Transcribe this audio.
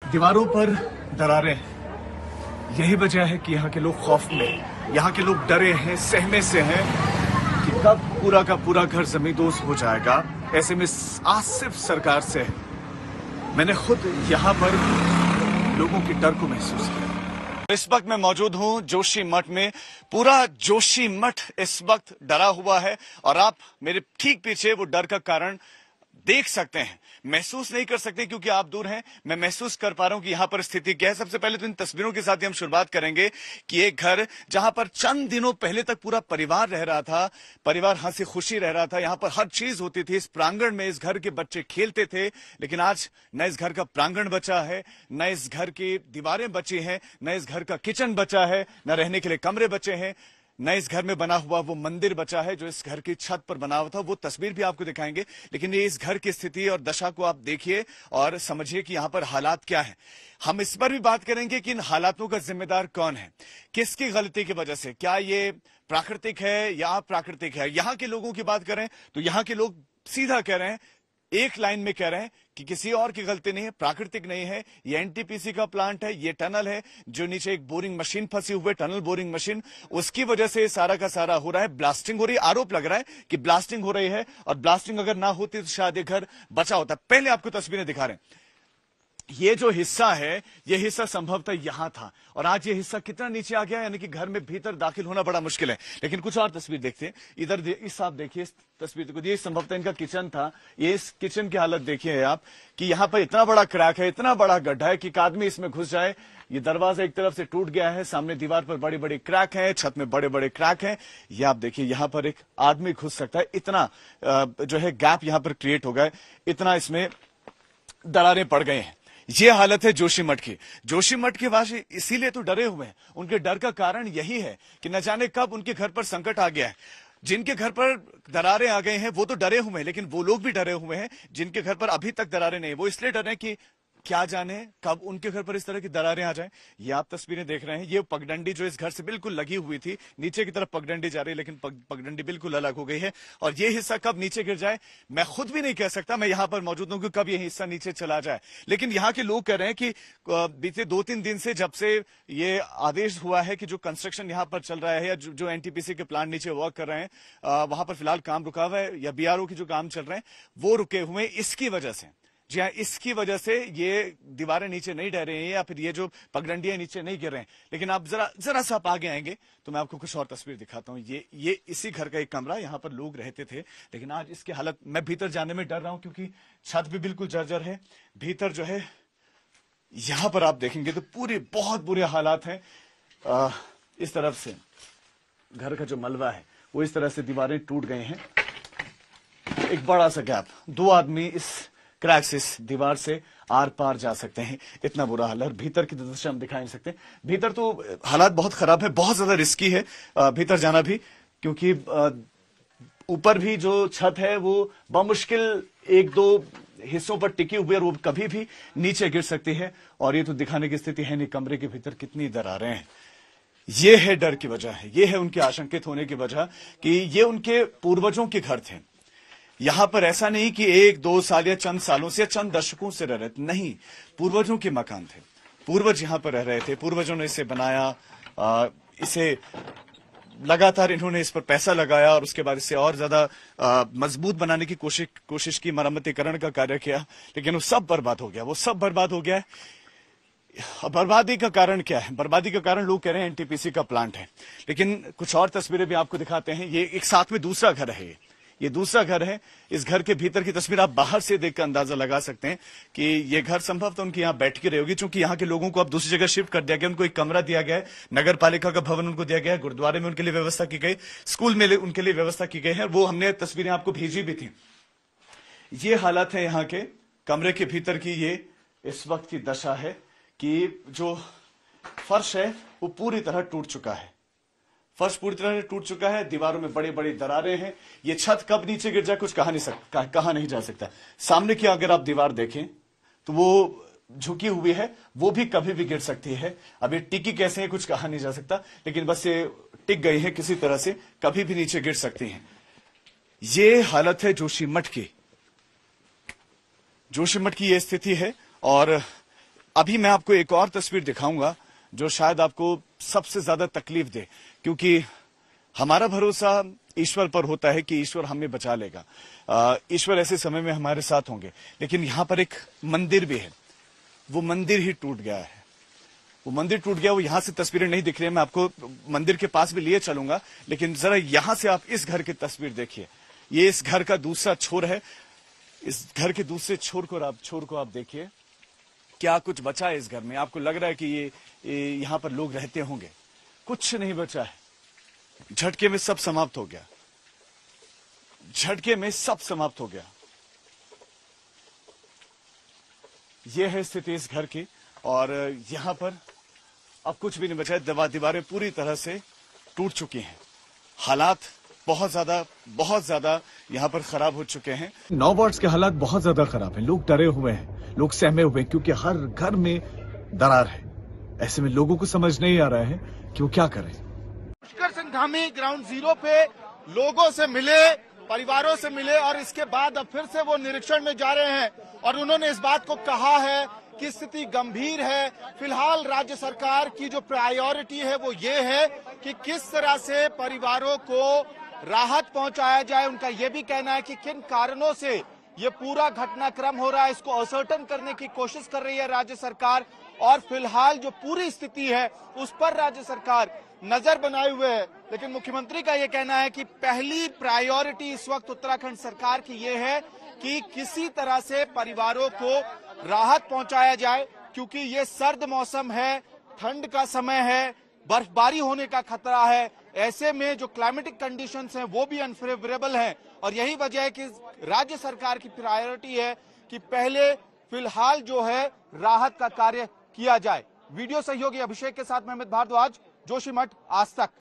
दीवारों पर दरारें हैं। यही वजह है कि यहाँ के लोग खौफ में, यहाँ के लोग डरे हैं, सहमे से हैं कि कब पूरा का पूरा घर जमींदोज हो जाएगा। ऐसे में आस सिर्फ सरकार से है। मैंने खुद यहाँ पर लोगों के डर को महसूस किया। इस वक्त मैं मौजूद हूँ जोशी मठ में। पूरा जोशी मठ इस वक्त डरा हुआ है और आप मेरे ठीक पीछे वो डर का कारण देख सकते हैं, महसूस नहीं कर सकते क्योंकि आप दूर हैं। मैं महसूस कर पा रहा हूं कि यहां पर स्थिति क्या है। सबसे पहले तो इन तस्वीरों के साथ ही हम शुरुआत करेंगे कि एक घर जहां पर चंद दिनों पहले तक पूरा परिवार रह रहा था, परिवार हंसी खुशी रह रहा था, यहां पर हर चीज होती थी। इस प्रांगण में इस घर के बच्चे खेलते थे, लेकिन आज न इस घर का प्रांगण बचा है, न इस घर की दीवारें बची हैं, न इस घर का किचन बचा है, न रहने के लिए कमरे बचे हैं, न इस घर में बना हुआ वो मंदिर बचा है जो इस घर की छत पर बना हुआ था। वो तस्वीर भी आपको दिखाएंगे, लेकिन ये इस घर की स्थिति और दशा को आप देखिए और समझिए कि यहां पर हालात क्या है। हम इस पर भी बात करेंगे कि इन हालातों का जिम्मेदार कौन है, किसकी गलती की वजह से, क्या ये प्राकृतिक है या अप्राकृतिक है। यहां के लोगों की बात करें तो यहां के लोग सीधा कह रहे हैं, एक लाइन में कह रहे हैं कि किसी और की गलती नहीं है, प्राकृतिक नहीं है, ये एनटीपीसी का प्लांट है, ये टनल है जो नीचे एक बोरिंग मशीन फंसी हुई है, टनल बोरिंग मशीन, उसकी वजह से सारा का सारा हो रहा है। ब्लास्टिंग हो रही है, आरोप लग रहा है कि ब्लास्टिंग हो रही है और ब्लास्टिंग अगर ना होती तो शायद ये घर बचा होता। पहले आपको तस्वीरें दिखा रहे हैं। ये जो हिस्सा है, ये हिस्सा संभवतः यहां था और आज ये हिस्सा कितना नीचे आ गया, यानी कि घर में भीतर दाखिल होना बड़ा मुश्किल है। लेकिन कुछ और तस्वीर देखते हैं। इधर इस आप देखिए इस तस्वीर को, ये संभवतः इनका किचन था। ये इस किचन की हालत देखिए आप कि यहां पर इतना बड़ा क्रैक है, इतना बड़ा गड्ढा है कि एक आदमी इसमें घुस जाए। ये दरवाजा एक तरफ से टूट गया है, सामने दीवार पर बड़ी बड़ी क्रैक है, छत में बड़े बड़े क्रैक हैं। ये आप देखिए यहां पर एक आदमी घुस सकता है, इतना जो है गैप यहां पर क्रिएट हो गया, इतना इसमें दरारें पड़ गए हैं। ये हालत है जोशीमठ की। जोशीमठ के वासी इसीलिए तो डरे हुए हैं। उनके डर का कारण यही है कि न जाने कब उनके घर पर संकट आ गया है। जिनके घर पर दरारें आ गए हैं वो तो डरे हुए हैं, लेकिन वो लोग भी डरे हुए हैं जिनके घर पर अभी तक दरारें नहीं। वो इसलिए डरे हैं कि क्या जाने कब उनके घर पर इस तरह की दरारें आ जाएं। ये आप तस्वीरें देख रहे हैं, ये पगडंडी जो इस घर से बिल्कुल लगी हुई थी, नीचे की तरफ पगडंडी जा रही है, लेकिन पगडंडी बिल्कुल अलग हो गई है और ये हिस्सा कब नीचे गिर जाए मैं खुद भी नहीं कह सकता। मैं यहां पर मौजूद हूं कि कब ये हिस्सा नीचे चला जाए, लेकिन यहां के लोग कह रहे हैं कि बीते 2-3 दिन से जब से ये आदेश हुआ है कि जो कंस्ट्रक्शन यहां पर चल रहा है या जो एनटीपीसी के प्लांट नीचे वर्क कर रहे हैं वहां पर फिलहाल काम रुका हुआ है, या बीआरओ के जो काम चल रहे हैं वो रुके हुए हैं। इसकी वजह से, जी हाँ, इसकी वजह से ये दीवारें नीचे नहीं ढह रही हैं या फिर ये जो पगडंडियां नीचे नहीं गिर रहे हैं। लेकिन आप जरा सा आप आगे आएंगे तो मैं आपको कुछ और तस्वीर दिखाता हूं। ये इसी घर का एक कमरा, यहां पर लोग रहते थे, लेकिन आज इसकी हालत, मैं भीतर जाने में डर रहा हूं क्योंकि छत भी बिल्कुल जर्जर है। भीतर जो है यहां पर आप देखेंगे तो पूरे बहुत बुरे हालात हैं। इस तरफ से घर का जो मलबा है वो इस तरह से दीवारें टूट गए हैं, एक बड़ा सा गैप, 2 आदमी इस क्रैक से इस दीवार से आर पार जा सकते हैं, इतना बुरा हाल है। भीतर की दशा हम दिखा नहीं सकते। भीतर तो हालात बहुत खराब है, बहुत ज्यादा रिस्की है भीतर जाना भी, क्योंकि ऊपर भी जो छत है वो बमुश्किल 1-2 हिस्सों पर टिकी हुई है और वो कभी भी नीचे गिर सकती है। और ये तो दिखाने की स्थिति है नहीं कमरे के भीतर कितनी दरारें हैं। ये है डर की वजह है, ये है उनके आशंकित होने की वजह कि ये उनके पूर्वजों के घर थे। यहां पर ऐसा नहीं कि 1-2 साल या चंद सालों से या चंद दशकों से रह रहे थे, नहीं, पूर्वजों के मकान थे, पूर्वज यहां पर रह रहे थे, पूर्वजों ने इसे बनाया, इसे लगातार इन्होंने इस पर पैसा लगाया और उसके बाद इसे और ज्यादा मजबूत बनाने की कोशिश की, मरम्मतीकरण का कार्य किया, लेकिन वो सब बर्बाद हो गया, वो सब बर्बाद हो गया है। बर्बादी का कारण क्या है? बर्बादी का कारण लोग कह रहे हैं एनटीपीसी का प्लांट है, लेकिन कुछ और तस्वीरें भी आपको दिखाते हैं। ये एक साथ में दूसरा घर है, ये दूसरा घर है। इस घर के भीतर की तस्वीर आप बाहर से देखकर अंदाजा लगा सकते हैं कि ये घर संभवतः उनकी यहाँ बैठ के रही होगी, क्योंकि यहाँ के लोगों को अब दूसरी जगह शिफ्ट कर दिया गया, उनको एक कमरा दिया गया है, नगर पालिका का भवन उनको दिया गया है, गुरुद्वारे में उनके लिए व्यवस्था की गई, स्कूल में उनके लिए व्यवस्था की गई है। वो हमने तस्वीरें आपको भेजी भी थी। ये हालत है यहाँ के कमरे के भीतर की। ये इस वक्त की दशा है कि जो फर्श है वो पूरी तरह टूट चुका है, फर्श पूरी तरह टूट चुका है, दीवारों में बड़ी बड़ी दरारें हैं। ये छत कब नीचे गिर जाए कुछ कहा नहीं जा सकता। सामने की अगर आप दीवार देखें तो वो झुकी हुई है, वो भी कभी भी गिर सकती है। अब ये टिकी कैसे है कुछ कहा नहीं जा सकता, लेकिन बस ये टिक गई है किसी तरह से, कभी भी नीचे गिर सकती हैं। ये हालत है जोशीमठ की, जोशीमठ की ये स्थिति है। और अभी मैं आपको एक और तस्वीर दिखाऊंगा जो शायद आपको सबसे ज्यादा तकलीफ दे, क्योंकि हमारा भरोसा ईश्वर पर होता है कि ईश्वर हमें बचा लेगा, ईश्वर ऐसे समय में हमारे साथ होंगे। लेकिन यहां पर एक मंदिर भी है, वो मंदिर ही टूट गया है। वो मंदिर टूट गया। वो यहां से तस्वीरें नहीं दिख रही है, मैं आपको मंदिर के पास भी लिए चलूंगा, लेकिन जरा यहां से आप इस घर की तस्वीर देखिए। ये इस घर का दूसरा छोर है। इस घर के दूसरे छोर को आप देखिए, क्या कुछ बचा है इस घर में? आपको लग रहा है कि ये यहां पर लोग रहते होंगे? कुछ नहीं बचा है। झटके में सब समाप्त हो गया। झटके में सब समाप्त हो गया। यह है स्थिति इस घर की, और यहां पर अब कुछ भी नहीं बचा है। दीवारें पूरी तरह से टूट चुकी हैं। हालात बहुत ज्यादा यहां पर खराब हो चुके हैं। 9 वार्ड्स के हालात बहुत ज्यादा खराब हैं। लोग डरे हुए हैं, लोग सहमे हुए हैं, क्योंकि हर घर में दरार है। ऐसे में लोगों को समझ नहीं आ रहा है कि वो क्या करें। पुष्कर सिंह धामी ग्राउंड जीरो पे लोगों से मिले, परिवारों से मिले, और इसके बाद अब फिर से वो निरीक्षण में जा रहे हैं और उन्होंने इस बात को कहा है कि स्थिति गंभीर है। फिलहाल राज्य सरकार की जो प्रायोरिटी है वो ये है कि किस तरह से परिवारों को राहत पहुंचाया जाए। उनका ये भी कहना है कि किन कारणों से ये पूरा घटनाक्रम हो रहा है, इसको असर्टेन करने की कोशिश कर रही है राज्य सरकार। और फिलहाल जो पूरी स्थिति है उस पर राज्य सरकार नजर बनाए हुए है। लेकिन मुख्यमंत्री का ये कहना है कि पहली प्रायोरिटी इस वक्त उत्तराखंड सरकार की ये है कि किसी तरह से परिवारों को राहत पहुंचाया जाए, क्योंकि ये सर्द मौसम है, ठंड का समय है, बर्फबारी होने का खतरा है। ऐसे में जो क्लाइमेटिक कंडीशंस हैं वो भी अनफेवरेबल हैं, और यही वजह है कि राज्य सरकार की प्रायोरिटी है कि पहले फिलहाल जो है राहत का कार्य किया जाए। वीडियो सहयोगी अभिषेक के साथ मैं अमित भारद्वाज, जोशीमठ, आज तक।